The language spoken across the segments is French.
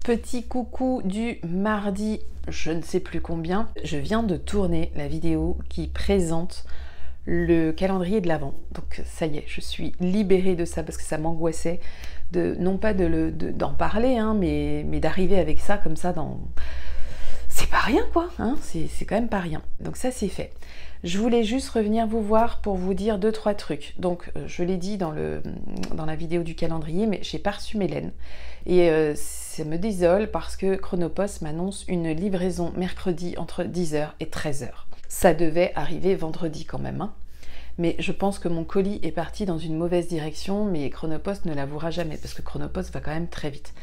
Petit coucou du mardi, je ne sais plus combien. Je viens de tourner la vidéo qui présente le calendrier de l'Avent. Donc ça y est, je suis libérée de ça parce que ça m'angoissait, non pas d'en parler, hein, mais d'arriver avec ça comme ça dans... C'est pas rien quoi, hein, c'est quand même pas rien. Donc ça c'est fait. Je voulais juste revenir vous voir pour vous dire 2-3 trucs. Donc je l'ai dit dans la vidéo du calendrier, mais j'ai pas reçu mes laines. Et ça me désole parce que Chronopost m'annonce une livraison mercredi entre 10h et 13h. Ça devait arriver vendredi quand même, hein. Mais je pense que mon colis est parti dans une mauvaise direction, mais Chronopost ne l'avouera jamais parce que Chronopost va quand même très vite.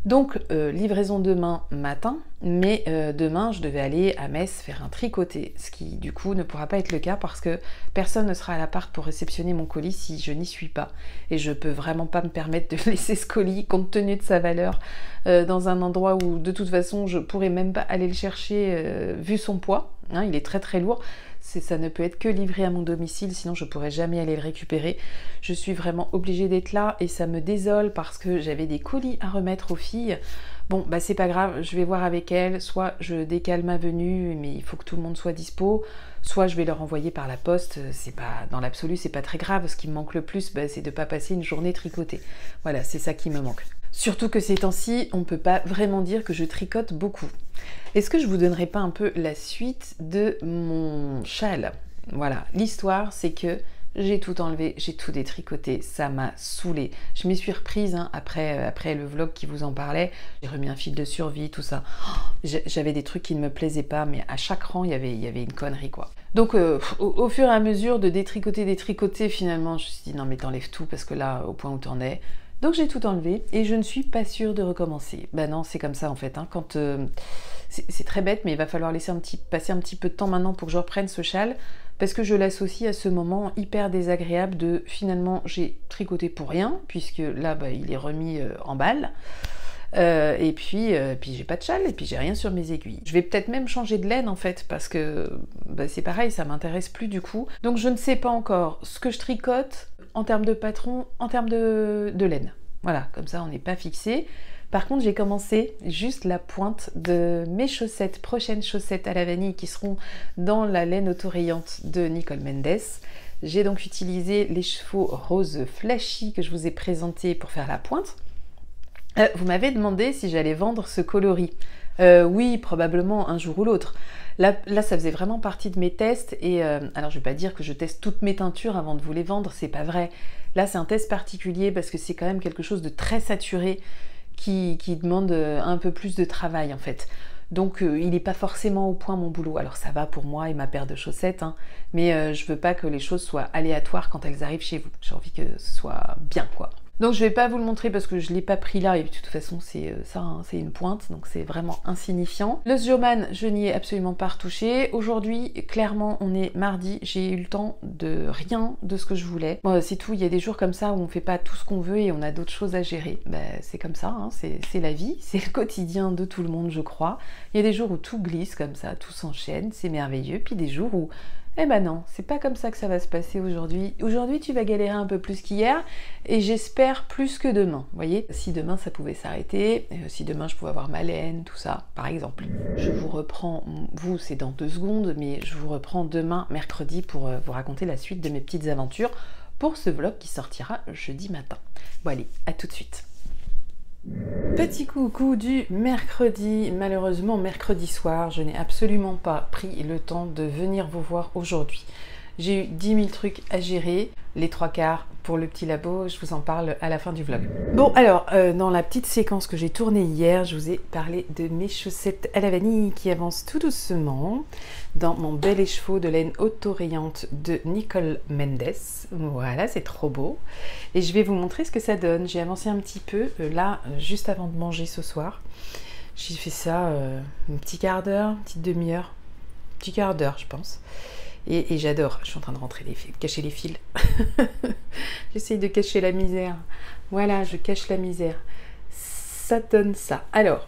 Donc livraison demain matin, mais demain je devais aller à Metz faire un tricoté, ce qui du coup ne pourra pas être le cas parce que personne ne sera à l'appart pour réceptionner mon colis si je n'y suis pas. Et je peux vraiment pas me permettre de laisser ce colis, compte tenu de sa valeur, dans un endroit où de toute façon je pourrais même pas aller le chercher vu son poids, hein, il est très très lourd. Ça ne peut être que livré à mon domicile, sinon je pourrais jamais aller le récupérer. Je suis vraiment obligée d'être là et ça me désole parce que j'avais des colis à remettre aux filles. Bon, bah c'est pas grave, je vais voir avec elles, soit je décale ma venue, mais il faut que tout le monde soit dispo, soit je vais leur envoyer par la poste, c'est pas, dans l'absolu c'est pas très grave, ce qui me manque le plus, bah, c'est de pas passer une journée tricotée. Voilà, c'est ça qui me manque. Surtout que ces temps-ci, on peut pas vraiment dire que je tricote beaucoup. Est-ce que je vous donnerai pas un peu la suite de mon châle? Voilà, l'histoire c'est que j'ai tout enlevé, j'ai tout détricoté, ça m'a saoulée. Je m'y suis reprise hein, après le vlog qui vous en parlait. J'ai remis un fil de survie, tout ça. J'avais des trucs qui ne me plaisaient pas, mais à chaque rang, il y avait une connerie, quoi. Donc, au fur et à mesure de détricoter, finalement, je me suis dit, non mais t'enlèves tout, parce que là, au point où t'en es... Donc j'ai tout enlevé et je ne suis pas sûre de recommencer. Ben non, c'est comme ça en fait. Hein, quand c'est très bête, mais il va falloir passer un petit peu de temps maintenant pour que je reprenne ce châle, parce que je l'associe à ce moment hyper désagréable de finalement j'ai tricoté pour rien, puisque là bah, il est remis en balle. Et puis j'ai pas de châle et puis j'ai rien sur mes aiguilles. Je vais peut-être même changer de laine en fait parce que bah, c'est pareil, ça m'intéresse plus du coup. Donc je ne sais pas encore ce que je tricote en termes de patron, en termes de laine. Voilà, comme ça on n'est pas fixé. Par contre j'ai commencé juste la pointe de mes chaussettes, prochaines chaussettes à la vanille qui seront dans la laine autorayante de Nicole Mendes. J'ai donc utilisé les chevaux rose flashy que je vous ai présentés pour faire la pointe. Vous m'avez demandé si j'allais vendre ce coloris. Oui, probablement un jour ou l'autre. Là, ça faisait vraiment partie de mes tests. Et alors, je vais pas dire que je teste toutes mes teintures avant de vous les vendre, c'est pas vrai. Là, c'est un test particulier parce que c'est quand même quelque chose de très saturé qui demande un peu plus de travail en fait. Donc, il n'est pas forcément au point mon boulot. Alors, ça va pour moi et ma paire de chaussettes, hein, mais je veux pas que les choses soient aléatoires quand elles arrivent chez vous. J'ai envie que ce soit bien, quoi. Donc je vais pas vous le montrer parce que je l'ai pas pris là et de toute façon c'est ça, hein, c'est une pointe donc c'est vraiment insignifiant. Le Sjoman, je n'y ai absolument pas retouché. Aujourd'hui, clairement, on est mardi, j'ai eu le temps de rien de ce que je voulais. Bon, c'est tout, il y a des jours comme ça où on fait pas tout ce qu'on veut et on a d'autres choses à gérer. Ben, c'est comme ça, hein, c'est la vie, c'est le quotidien de tout le monde je crois. Il y a des jours où tout glisse comme ça, tout s'enchaîne, c'est merveilleux, puis des jours où eh ben non, c'est pas comme ça que ça va se passer aujourd'hui. Aujourd'hui, tu vas galérer un peu plus qu'hier, et j'espère plus que demain. Vous voyez, si demain ça pouvait s'arrêter, si demain je pouvais avoir ma laine, tout ça, par exemple. Je vous reprends, vous c'est dans 2 secondes, mais je vous reprends demain, mercredi, pour vous raconter la suite de mes petites aventures pour ce vlog qui sortira jeudi matin. Bon allez, à tout de suite. Petit coucou du mercredi, malheureusement mercredi soir, je n'ai absolument pas pris le temps de venir vous voir aujourd'hui. J'ai eu 10 000 trucs à gérer, les 3/4 pour le petit labo, je vous en parle à la fin du vlog. Bon alors, dans la petite séquence que j'ai tournée hier, je vous ai parlé de mes chaussettes à la vanille qui avancent tout doucement dans mon bel écheveau de laine autorayante de Nicole Mendes. Voilà, c'est trop beau. Et je vais vous montrer ce que ça donne. J'ai avancé un petit peu, là, juste avant de manger ce soir. J'ai fait ça un petit quart d'heure, une petite demi-heure, petit quart d'heure je pense. Et j'adore, je suis en train de rentrer les fils, cacher les fils. J'essaye de cacher la misère. Voilà, je cache la misère. Ça donne ça. Alors,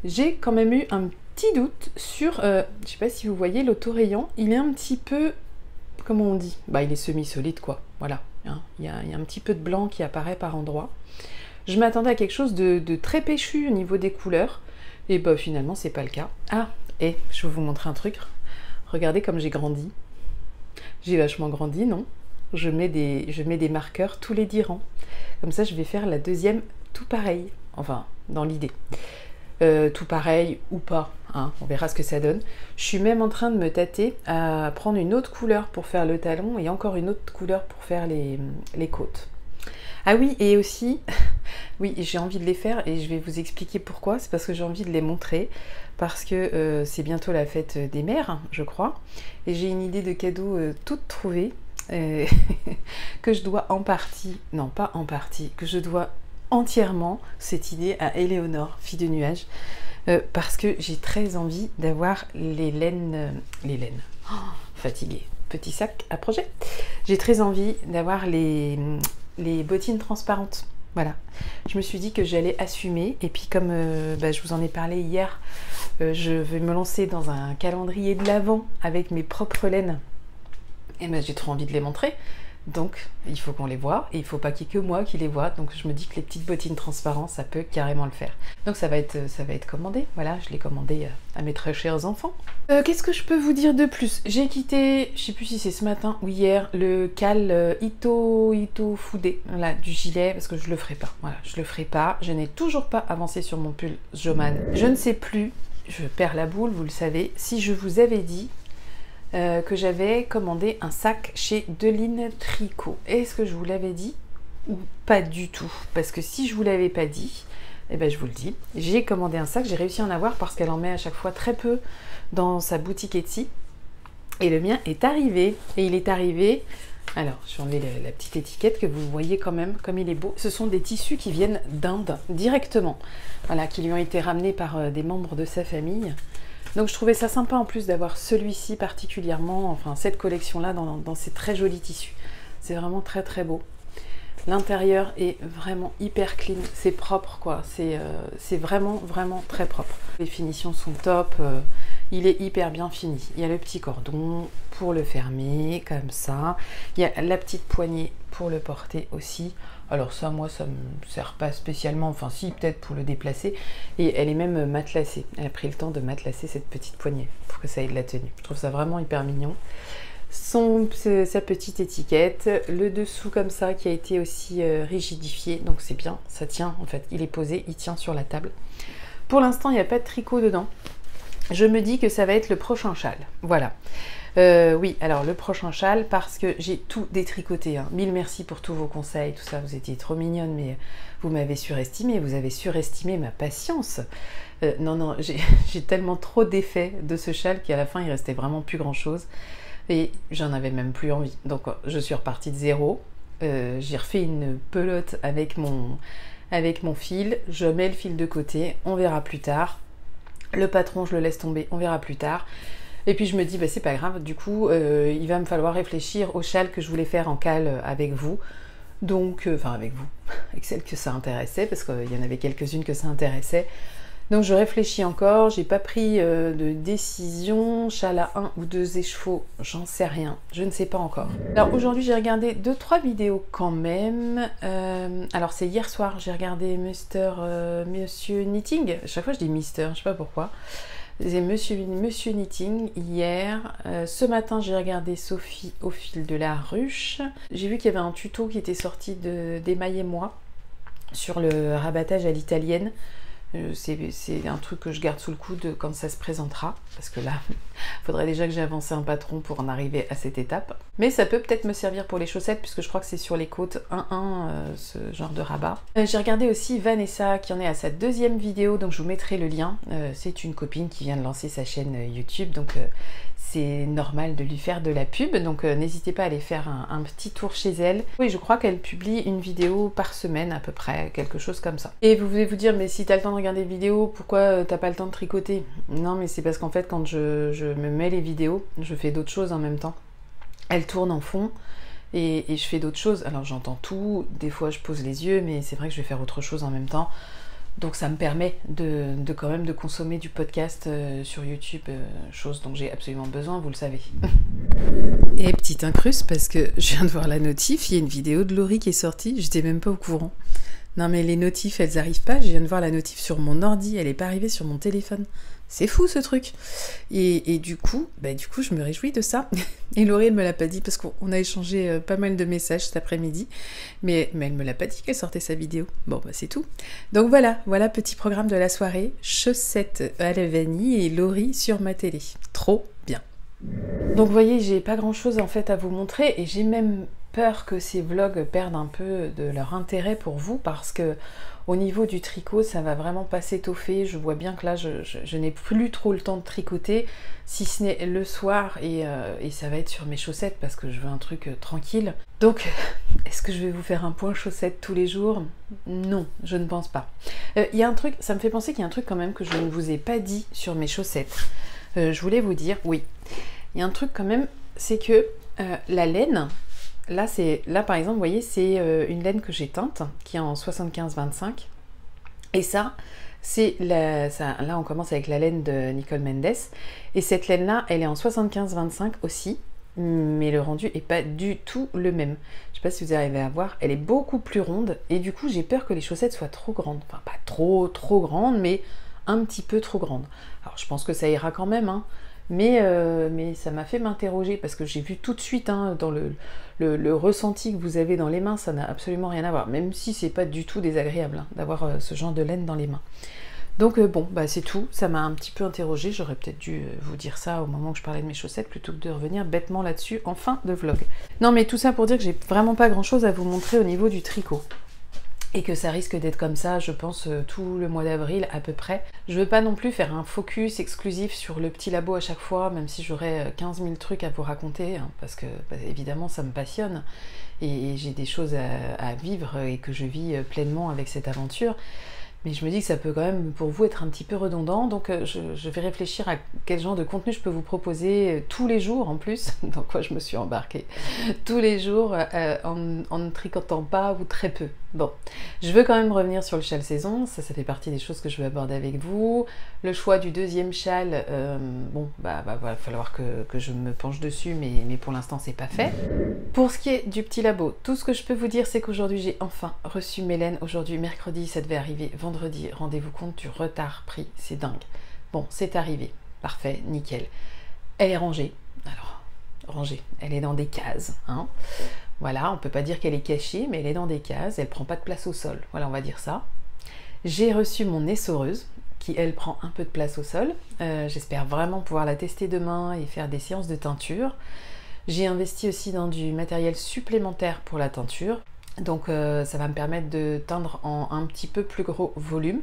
j'ai quand même eu un petit doute sur, je sais pas si vous voyez, l'autorayon. Il est un petit peu, comment on dit? Bah, il est semi-solide quoi, voilà. Hein. Il y a un petit peu de blanc qui apparaît par endroits. Je m'attendais à quelque chose de très péchu au niveau des couleurs. Et bah finalement, c'est pas le cas. Ah, et je vais vous montrer un truc. Regardez comme j'ai grandi. J'ai vachement grandi, non? Je mets des marqueurs tous les 10 rangs. Comme ça, je vais faire la deuxième tout pareil. Enfin, dans l'idée. Tout pareil ou pas, hein, on verra ce que ça donne. Je suis même en train de me tâter à prendre une autre couleur pour faire le talon et encore une autre couleur pour faire les côtes. Ah oui, et aussi, oui, j'ai envie de les faire et je vais vous expliquer pourquoi. C'est parce que j'ai envie de les montrer, parce que c'est bientôt la fête des mères, je crois, et j'ai une idée de cadeau toute trouvée que je dois en partie, non pas en partie, que je dois entièrement cette idée à Éléonore, fille de nuage, parce que j'ai très envie d'avoir les laines, oh, fatiguée, petit sac à projet. J'ai très envie d'avoir les bottines transparentes. Voilà, je me suis dit que j'allais assumer, et puis comme je vous en ai parlé hier, je vais me lancer dans un calendrier de l'Avent avec mes propres laines, et j'ai trop envie de les montrer. Donc, il faut qu'on les voit, et il ne faut pas qu'il y ait que moi qui les voit. Donc, je me dis que les petites bottines transparentes, ça peut carrément le faire. Donc, ça va être commandé. Voilà, je l'ai commandé à mes très chers enfants. Qu'est-ce que je peux vous dire de plus? J'ai quitté, je sais plus si c'est ce matin ou hier, le cal Ito Fude, voilà, du gilet, parce que je le ferai pas. Voilà, je le ferai pas. Je n'ai toujours pas avancé sur mon pull Joman. Je ne sais plus, je perds la boule, vous le savez, si je vous avais dit que j'avais commandé un sac chez Deline Tricot. Est-ce que je vous l'avais dit ou pas du tout? Parce que si je vous l'avais pas dit, eh ben je vous le dis. J'ai commandé un sac, j'ai réussi à en avoir parce qu'elle en met à chaque fois très peu dans sa boutique Etsy. Et le mien est arrivé. Et il est arrivé... Alors, je vais enlever la petite étiquette que vous voyez quand même, comme il est beau. Ce sont des tissus qui viennent d'Inde, directement. Voilà, qui lui ont été ramenés par des membres de sa famille. Donc je trouvais ça sympa en plus d'avoir celui-ci particulièrement, enfin cette collection-là dans ces très jolis tissus. C'est vraiment très très beau. L'intérieur est vraiment hyper clean, c'est propre quoi, c'est vraiment vraiment très propre. Les finitions sont top, il est hyper bien fini. Il y a le petit cordon pour le fermer comme ça, il y a la petite poignée pour le porter aussi. Alors ça, moi, ça me sert pas spécialement, enfin si, peut-être pour le déplacer. Et elle est même matelassée. Elle a pris le temps de matelasser cette petite poignée pour que ça ait de la tenue. Je trouve ça vraiment hyper mignon. Sa petite étiquette, le dessous comme ça qui a été aussi rigidifié. Donc c'est bien, ça tient en fait. Il est posé, il tient sur la table. Pour l'instant, il n'y a pas de tricot dedans. Je me dis que ça va être le prochain châle. Voilà. Oui, alors le prochain châle, parce que j'ai tout détricoté. Hein. Mille merci pour tous vos conseils, tout ça, vous étiez trop mignonne, mais vous m'avez surestimé, vous avez surestimé ma patience. Non, j'ai tellement trop d'effets de ce châle qu'à la fin, il restait vraiment plus grand-chose. Et j'en avais même plus envie. Donc, je suis repartie de zéro. J'ai refait une pelote avec mon fil. Je mets le fil de côté, on verra plus tard. Le patron, je le laisse tomber, on verra plus tard. Et puis je me dis, bah, c'est pas grave, du coup, il va me falloir réfléchir au châle que je voulais faire en cale avec vous. Donc, enfin avec vous, avec celles que ça intéressait, parce qu'il y en avait quelques-unes que ça intéressait. Donc je réfléchis encore, j'ai pas pris de décision, châle à 1 ou 2 écheveaux, j'en sais rien, je ne sais pas encore. Alors aujourd'hui j'ai regardé 2-3 vidéos quand même. Alors c'est hier soir, j'ai regardé Monsieur Knitting, à chaque fois je dis Mister, je sais pas pourquoi. C'est Monsieur Knitting hier. Ce matin, j'ai regardé Sophie au fil de la ruche. J'ai vu qu'il y avait un tuto qui était sorti d'Emmaillez-moi sur le rabattage à l'italienne. C'est un truc que je garde sous le coude quand ça se présentera, parce que là, il faudrait déjà que j'ai avancé un patron pour en arriver à cette étape. Mais ça peut peut-être me servir pour les chaussettes, puisque je crois que c'est sur les côtes 1-1, ce genre de rabat. J'ai regardé aussi Vanessa, qui en est à sa 2e vidéo, donc je vous mettrai le lien. C'est une copine qui vient de lancer sa chaîne YouTube, donc c'est normal de lui faire de la pub, donc n'hésitez pas à aller faire un petit tour chez elle. Oui, je crois qu'elle publie une vidéo par semaine à peu près, quelque chose comme ça. Et vous pouvez vous dire, mais si t'as le temps de regarder des vidéos, pourquoi t'as pas le temps de tricoter? Non, mais c'est parce qu'en fait, quand je me mets les vidéos, je fais d'autres choses en même temps. Elles tournent en fond et je fais d'autres choses. Alors j'entends tout, des fois je pose les yeux, mais c'est vrai que je vais faire autre chose en même temps. Donc ça me permet de quand même de consommer du podcast sur YouTube, chose dont j'ai absolument besoin, vous le savez. Et petite incruste, parce que je viens de voir la notif, il y a une vidéo de Laurie qui est sortie, j'étais même pas au courant. Non mais les notifs, elles arrivent pas. Je viens de voir la notif sur mon ordi, elle est pas arrivée sur mon téléphone. C'est fou ce truc. Et du coup, je me réjouis de ça. Et Laurie, elle me l'a pas dit parce qu'on a échangé pas mal de messages cet après-midi. Mais elle me l'a pas dit qu'elle sortait sa vidéo. Bon, c'est tout. Donc voilà, petit programme de la soirée. Chaussettes à la vanille et Laurie sur ma télé. Trop bien. Donc vous voyez, j'ai pas grand chose en fait à vous montrer et j'ai même peur que ces vlogs perdent un peu de leur intérêt pour vous parce que au niveau du tricot, ça va vraiment pas s'étoffer. Je vois bien que là, je n'ai plus trop le temps de tricoter, si ce n'est le soir, et ça va être sur mes chaussettes parce que je veux un truc tranquille. Donc, est-ce que je vais vous faire un point chaussettes tous les jours? Non, je ne pense pas. Il y a un truc, ça me fait penser qu'il y a un truc quand même que je ne vous ai pas dit sur mes chaussettes. Je voulais vous dire, oui, il y a un truc quand même, c'est que la laine, là par exemple, vous voyez, c'est une laine que j'ai teinte, qui est en 75-25. Et ça, là on commence avec la laine de Nicole Mendes. Et cette laine-là, elle est en 75-25 aussi, mais le rendu est pas du tout le même. Je sais pas si vous arrivez à voir, elle est beaucoup plus ronde. Et du coup, j'ai peur que les chaussettes soient trop grandes. Enfin, pas trop grandes, mais un petit peu trop grandes. Alors, je pense que ça ira quand même, hein. Mais ça m'a fait m'interroger parce que j'ai vu tout de suite dans le ressenti que vous avez dans les mains, ça n'a absolument rien à voir, même si c'est pas du tout désagréable d'avoir ce genre de laine dans les mains. Donc bon, c'est tout, ça m'a un petit peu interrogée, j'aurais peut-être dû vous dire ça au moment où je parlais de mes chaussettes plutôt que de revenir bêtement là-dessus en fin de vlog. Non mais tout ça pour dire que j'ai vraiment pas grand chose à vous montrer au niveau du tricot. Et que ça risque d'être comme ça, je pense, tout le mois d'avril à peu près. Je veux pas non plus faire un focus exclusif sur le petit labo à chaque fois, même si j'aurais 15 000 trucs à vous raconter, hein, parce que évidemment ça me passionne, et j'ai des choses à vivre et que je vis pleinement avec cette aventure. Mais je me dis que ça peut quand même pour vous être un petit peu redondant, donc je vais réfléchir à quel genre de contenu je peux vous proposer tous les jours en plus, dans quoi je me suis embarquée, tous les jours en ne tricotant pas ou très peu. Bon, je veux quand même revenir sur le châle saison, ça fait partie des choses que je veux aborder avec vous. Le choix du deuxième châle, va falloir que je me penche dessus, mais pour l'instant c'est pas fait. Pour ce qui est du petit labo, tout ce que je peux vous dire c'est qu'aujourd'hui j'ai enfin reçu mes laines. Aujourd'hui mercredi, ça devait arriver vendredi, rendez-vous compte du retard pris, c'est dingue. Bon, c'est arrivé, parfait, nickel. Elle est rangée, alors rangée, elle est dans des cases, hein. Voilà, on peut pas dire qu'elle est cachée, mais elle est dans des cases, elle prend pas de place au sol, voilà, on va dire ça. J'ai reçu mon essoreuse, qui elle prend un peu de place au sol. J'espère vraiment pouvoir la tester demain et faire des séances de teinture. J'ai investi aussi dans du matériel supplémentaire pour la teinture, donc ça va me permettre de teindre en un petit peu plus gros volume.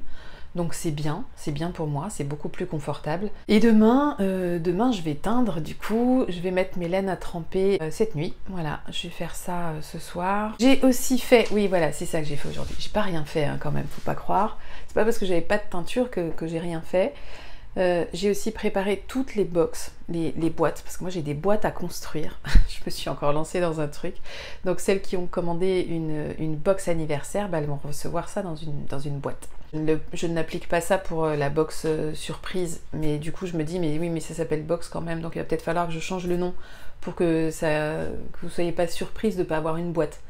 Donc c'est bien pour moi, c'est beaucoup plus confortable. Et demain je vais teindre, du coup, je vais mettre mes laines à tremper cette nuit. Voilà, je vais faire ça ce soir. J'ai aussi fait, oui voilà, c'est ça que j'ai fait aujourd'hui. J'ai pas rien fait hein, quand même, faut pas croire. C'est pas parce que j'avais pas de teinture que j'ai rien fait. J'ai aussi préparé toutes les box, les boîtes, parce que moi j'ai des boîtes à construire. Je me suis encore lancée dans un truc. Donc celles qui ont commandé une box anniversaire, elles vont recevoir ça dans une boîte. Je n'applique pas ça pour la box surprise, mais du coup je me dis mais oui mais ça s'appelle box quand même, donc il va peut-être falloir que je change le nom pour que vous soyez pas surprise de ne pas avoir une boîte.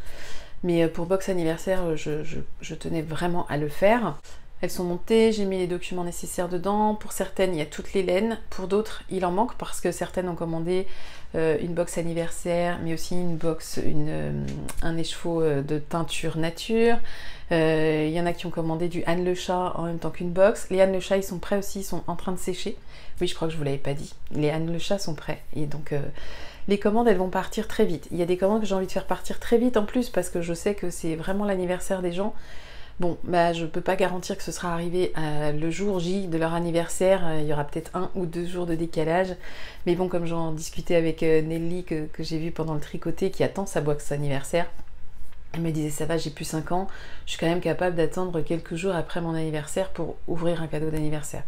Mais pour box anniversaire, je tenais vraiment à le faire. Elles sont montées, j'ai mis les documents nécessaires dedans. Pour certaines, il y a toutes les laines. Pour d'autres, il en manque parce que certaines ont commandé une box anniversaire, mais aussi une box, un écheveau de teinture nature. Il y en a qui ont commandé du Anne le chat en même temps qu'une box. Les Anne le chat, ils sont prêts aussi, ils sont en train de sécher. Oui, je crois que je vous l'avais pas dit. Les Anne le chat sont prêts. Et donc, les commandes, elles vont partir très vite. Il y a des commandes que j'ai envie de faire partir très vite en plus parce que je sais que c'est vraiment l'anniversaire des gens. Bon, je peux pas garantir que ce sera arrivé le jour J de leur anniversaire, il y aura peut-être 1 ou 2 jours de décalage, mais bon, comme j'en discutais avec Nelly que j'ai vu pendant le tricoté, qui attend sa box anniversaire, elle me disait ça va, j'ai plus 5 ans, je suis quand même capable d'attendre quelques jours après mon anniversaire pour ouvrir un cadeau d'anniversaire.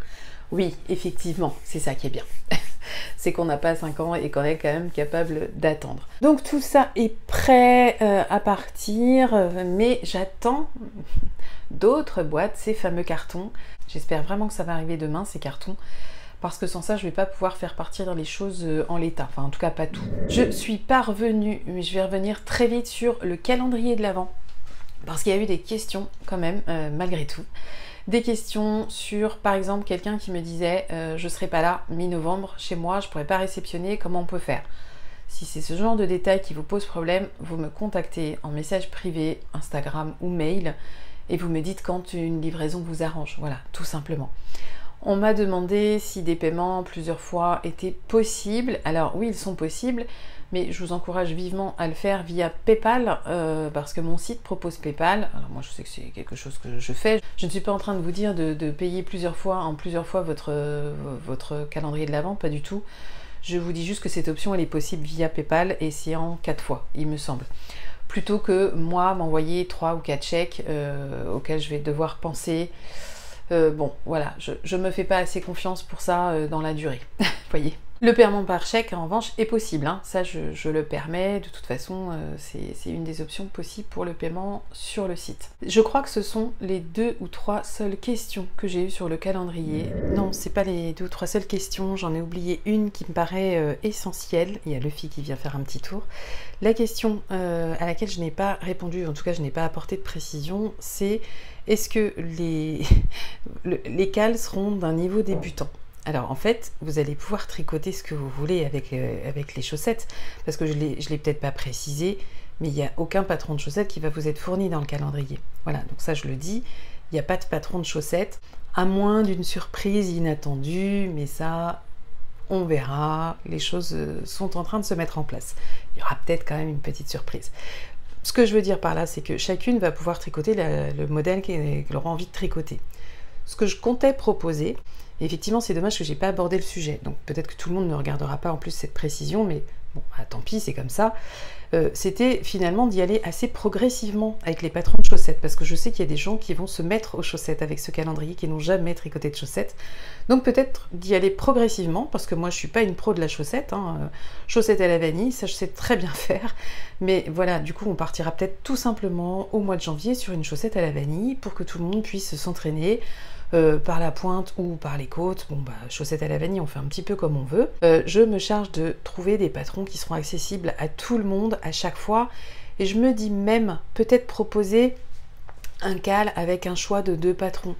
Oui, effectivement, c'est ça qui est bien. C'est qu'on n'a pas 5 ans et qu'on est quand même capable d'attendre. Donc tout ça est prêt à partir, mais j'attends d'autres boîtes, ces fameux cartons. J'espère vraiment que ça va arriver demain, ces cartons, parce que sans ça, je ne vais pas pouvoir faire partir les choses en l'état. Enfin, en tout cas, pas tout. Je suis pas revenue, mais je vais revenir très vite sur le calendrier de l'Avent. parce qu'il y a eu des questions quand même, malgré tout. Des questions sur, par exemple, quelqu'un qui me disait je serai pas là mi-novembre chez moi, je pourrais pas réceptionner, comment on peut faire? Si c'est ce genre de détails qui vous pose problème, vous me contactez en message privé, Instagram ou mail, et vous me dites quand une livraison vous arrange. Voilà, tout simplement. On m'a demandé si des paiements plusieurs fois étaient possibles. Alors oui, ils sont possibles, mais je vous encourage vivement à le faire via PayPal, parce que mon site propose PayPal. Alors moi je sais que c'est quelque chose que je fais. Je ne suis pas en train de vous dire de payer plusieurs fois votre calendrier de l'Avent, pas du tout. Je vous dis juste que cette option elle est possible via PayPal et c'est en 4 fois, il me semble. Plutôt que moi m'envoyer 3 ou 4 chèques auxquels je vais devoir penser. Bon, voilà, je me fais pas assez confiance pour ça dans la durée, vous voyez. Le paiement par chèque, en revanche, est possible, hein. Ça je le permets, de toute façon, c'est une des options possibles pour le paiement sur le site. Je crois que ce sont les 2 ou 3 seules questions que j'ai eues sur le calendrier. Non, c'est pas les 2 ou 3 seules questions, j'en ai oublié une qui me paraît essentielle. Il y a Luffy qui vient faire un petit tour. La question à laquelle je n'ai pas répondu, en tout cas je n'ai pas apporté de précision, c'est est-ce que les cales seront d'un niveau débutant? Alors en fait, vous allez pouvoir tricoter ce que vous voulez avec les chaussettes, parce que je l'ai peut-être pas précisé, mais il n'y a aucun patron de chaussettes qui va vous être fourni dans le calendrier. Voilà, donc ça je le dis, il n'y a pas de patron de chaussettes, à moins d'une surprise inattendue, mais ça, on verra, les choses sont en train de se mettre en place. Il y aura peut-être quand même une petite surprise. Ce que je veux dire par là, c'est que chacune va pouvoir tricoter le modèle qu'elle aura envie de tricoter. Ce que je comptais proposer, effectivement c'est dommage que j'ai pas abordé le sujet, donc peut-être que tout le monde ne regardera pas en plus cette précision, mais bon, bah, tant pis, c'est comme ça. C'était finalement d'y aller assez progressivement avec les patrons de chaussettes, parce que je sais qu'il y a des gens qui vont se mettre aux chaussettes avec ce calendrier, qui n'ont jamais tricoté de chaussettes. Donc peut-être d'y aller progressivement, parce que moi je suis pas une pro de la chaussette, hein. Chaussettes à la vanille, ça je sais très bien faire, mais voilà, du coup on partira peut-être tout simplement au mois de janvier sur une chaussette à la vanille, pour que tout le monde puisse s'entraîner, par la pointe ou par les côtes. Bon bah chaussettes à la vanille, on fait un petit peu comme on veut. Je me charge de trouver des patrons qui seront accessibles à tout le monde à chaque fois, et je me dis même peut-être proposer un cal avec un choix de 2 patrons,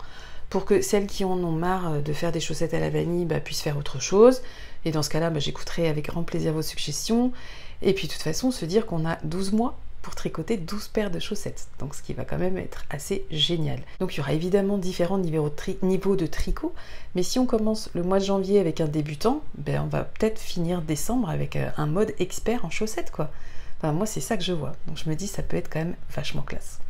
pour que celles qui en ont marre de faire des chaussettes à la vanille puissent faire autre chose, et dans ce cas-là j'écouterai avec grand plaisir vos suggestions, et puis de toute façon se dire qu'on a 12 mois pour tricoter 12 paires de chaussettes, donc ce qui va quand même être assez génial. Donc il y aura évidemment différents niveaux de tricot, mais si on commence le mois de janvier avec un débutant, on va peut-être finir décembre avec un mode expert en chaussettes, quoi. Enfin, moi c'est ça que je vois, donc je me dis ça peut être quand même vachement classe.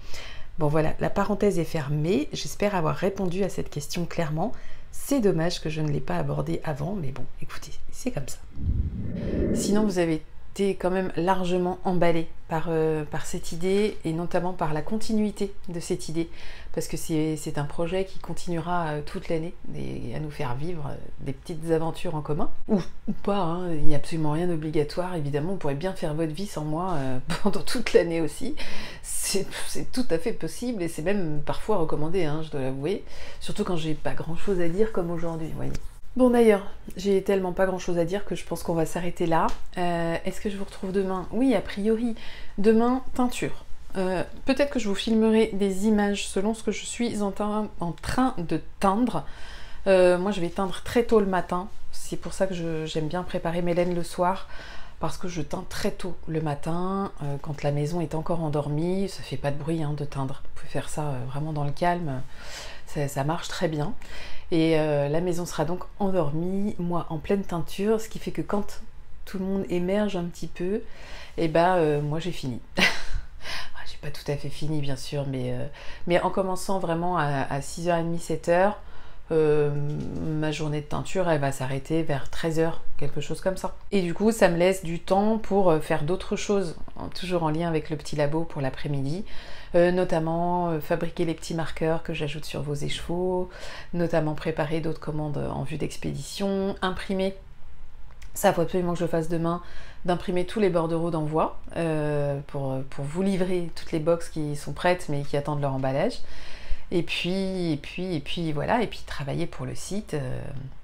Bon voilà, la parenthèse est fermée, j'espère avoir répondu à cette question clairement. C'est dommage que je ne l'ai pas abordée avant, mais bon, écoutez, c'est comme ça. Sinon vous avez quand même largement emballé par cette idée, et notamment par la continuité de cette idée, parce que c'est un projet qui continuera toute l'année et à nous faire vivre des petites aventures en commun, ou pas, hein. Il n'y a absolument rien d'obligatoire, évidemment, on pourrait bien faire votre vie sans moi pendant toute l'année aussi, c'est tout à fait possible, et c'est même parfois recommandé, hein, je dois l'avouer, surtout quand j'ai pas grand chose à dire comme aujourd'hui, vous voyez. Bon d'ailleurs, j'ai tellement pas grand chose à dire que je pense qu'on va s'arrêter là. Est-ce que je vous retrouve demain? Oui, a priori. Demain, teinture. Peut-être que je vous filmerai des images selon ce que je suis en train de teindre. Moi je vais teindre très tôt le matin. C'est pour ça que j'aime bien préparer mes laines le soir. Parce que je teins très tôt le matin, quand la maison est encore endormie. Ça fait pas de bruit, hein, de teindre. Vous pouvez faire ça vraiment dans le calme. Ça marche très bien. Et la maison sera donc endormie, moi en pleine teinture, ce qui fait que quand tout le monde émerge un petit peu, et moi j'ai fini. J'ai pas tout à fait fini bien sûr, mais en commençant vraiment à 6h30, 7h, ma journée de teinture elle va s'arrêter vers 13h, quelque chose comme ça. Et du coup ça me laisse du temps pour faire d'autres choses, toujours en lien avec le petit labo pour l'après-midi, notamment fabriquer les petits marqueurs que j'ajoute sur vos écheveaux, notamment préparer d'autres commandes en vue d'expédition, imprimer. Ça, il faut absolument que je le fasse demain, d'imprimer tous les bordereaux d'envoi pour vous livrer toutes les box qui sont prêtes mais qui attendent leur emballage. Et puis voilà, et puis travailler pour le site,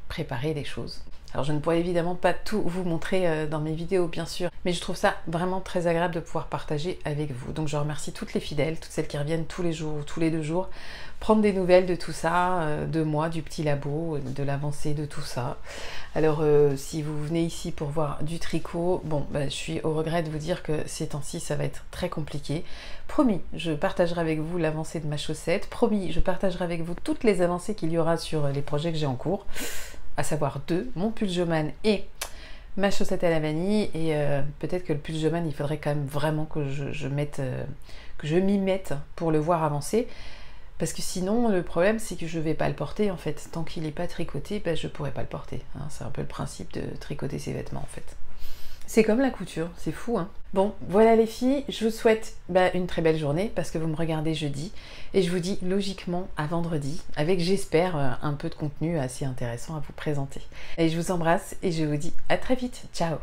préparer des choses. Alors je ne pourrais évidemment pas tout vous montrer dans mes vidéos bien sûr, mais je trouve ça vraiment très agréable de pouvoir partager avec vous. Donc je remercie toutes les fidèles, toutes celles qui reviennent tous les jours ou tous les 2 jours, prendre des nouvelles de tout ça, de moi, du petit labo, de l'avancée de tout ça. Alors si vous venez ici pour voir du tricot, bon, je suis au regret de vous dire que ces temps-ci ça va être très compliqué. Promis, je partagerai avec vous l'avancée de ma chaussette. Promis, je partagerai avec vous toutes les avancées qu'il y aura sur les projets que j'ai en cours, à savoir 2, mon pull Joman et ma chaussette à la vanille. Et peut-être que le pull Joman, il faudrait quand même vraiment que je m'y mette pour le voir avancer. Parce que sinon, le problème, c'est que je ne vais pas le porter, en fait. Tant qu'il n'est pas tricoté, je ne pourrai pas le porter. Hein. C'est un peu le principe de tricoter ses vêtements, en fait. C'est comme la couture, c'est fou, hein. Bon, voilà les filles, je vous souhaite une très belle journée, parce que vous me regardez jeudi, et je vous dis logiquement à vendredi, avec j'espère un peu de contenu assez intéressant à vous présenter. Et je vous embrasse, et je vous dis à très vite, ciao.